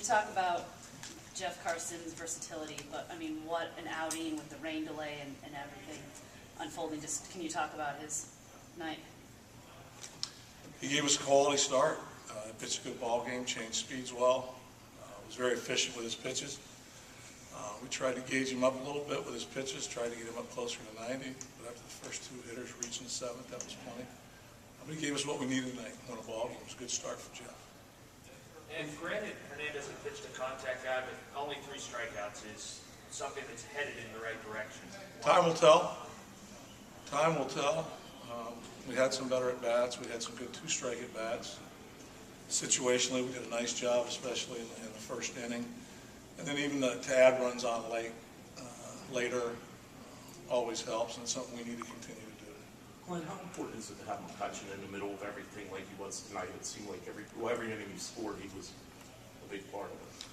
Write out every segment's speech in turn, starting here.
you talk about Jeff Carson's versatility, but I mean, what an outing with the rain delay and everything unfolding. Just can you talk about his night? He gave us a quality start. Pitched a good ball game, changed speeds well. Was very efficient with his pitches. We tried to gauge him up a little bit with his pitches, tried to get him up closer to 90, but after the first two hitters reaching the seventh, that was plenty. But he gave us what we needed tonight, won a ball game. It was a good start for Jeff. And granted, Hernandez had pitched a contact guy, but only 3 strikeouts is something that's headed in the right direction. Time will tell. Time will tell. We had some better at-bats. We had some good 2-strike at-bats. Situationally, we did a nice job, especially in the first inning. And then even to add runs on later always helps, and it's something we need to continue to do. Clint, how important is it to have McCutcheon in the middle of everything like he was tonight? It seemed like every inning he scored, he was a big part of it.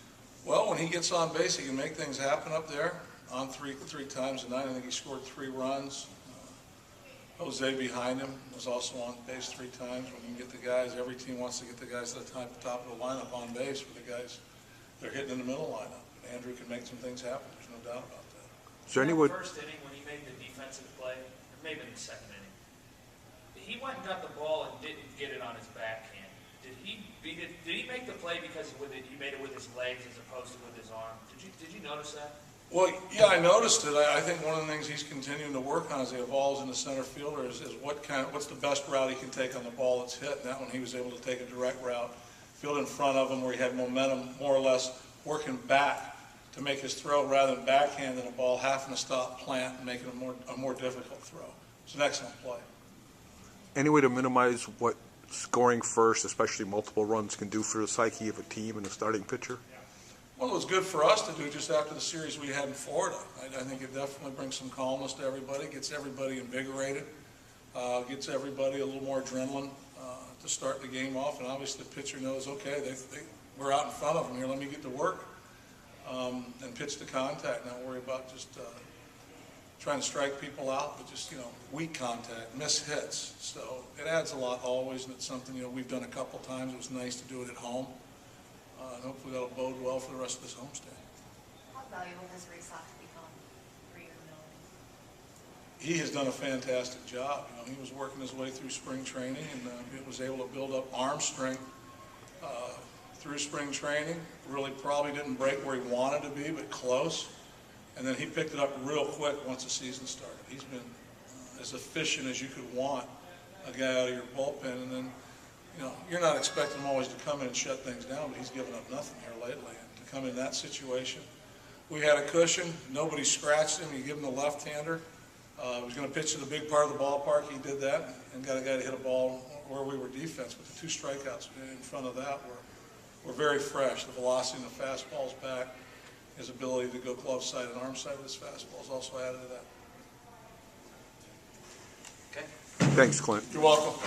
Well, when he gets on base, he can make things happen up there. On three times a night, I think he scored 3 runs. Jose behind him was also on base 3 times. When you can get the guys, every team wants to get the guys at the top of the lineup on base for the guys they're hitting in the middle lineup. Andrew can make some things happen. There's no doubt about that. Is there any way? First inning, when he made the defensive play, or maybe in the second inning, he went and got the ball and didn't get it on his backhand. Did he beat it? Did he make the play because he made it with his legs as opposed to with his arm? Did you notice that? Well, yeah, I noticed it. I think one of the things he's continuing to work on as he evolves in the center fielder is what's the best route he can take on the ball that's hit. And that one he was able to take a direct route, field in front of him where he had momentum, more or less working back to make his throw rather than backhanding a ball, having to stop, plant, and making a more difficult throw. It's an excellent play. Any way to minimize what scoring first, especially multiple runs, can do for the psyche of a team and a starting pitcher? Well, it was good for us to do just after the series we had in Florida. I think it definitely brings some calmness to everybody, gets everybody invigorated, gets everybody a little more adrenaline to start the game off. And obviously the pitcher knows, okay, we're out in front of them here, let me get to work and pitch the contact, not worry about just trying to strike people out, but just, weak contact, miss hits. So it adds a lot always, and it's something, we've done a couple times. It was nice to do it at home. And hopefully that'll bode well for the rest of this homestand. How valuable has Ray Sox become for your ability? He has done a fantastic job. He was working his way through spring training and was able to build up arm strength through spring training. Really probably didn't break where he wanted to be, but close. And then he picked it up real quick once the season started. He's been as efficient as you could want a guy out of your bullpen. And then, you're not expecting him always to come in and shut things down, but he's given up nothing here lately. And to come in that situation, we had a cushion. Nobody scratched him. You give him the left-hander. He was going to pitch to the big part of the ballpark. He did that and got a guy to hit a ball where we were defense. But the 2 strikeouts in front of that were very fresh. The velocity and the fastball's back. His ability to go glove side and arm side with his fastball is also added to that. Okay. Thanks, Clint. You're welcome.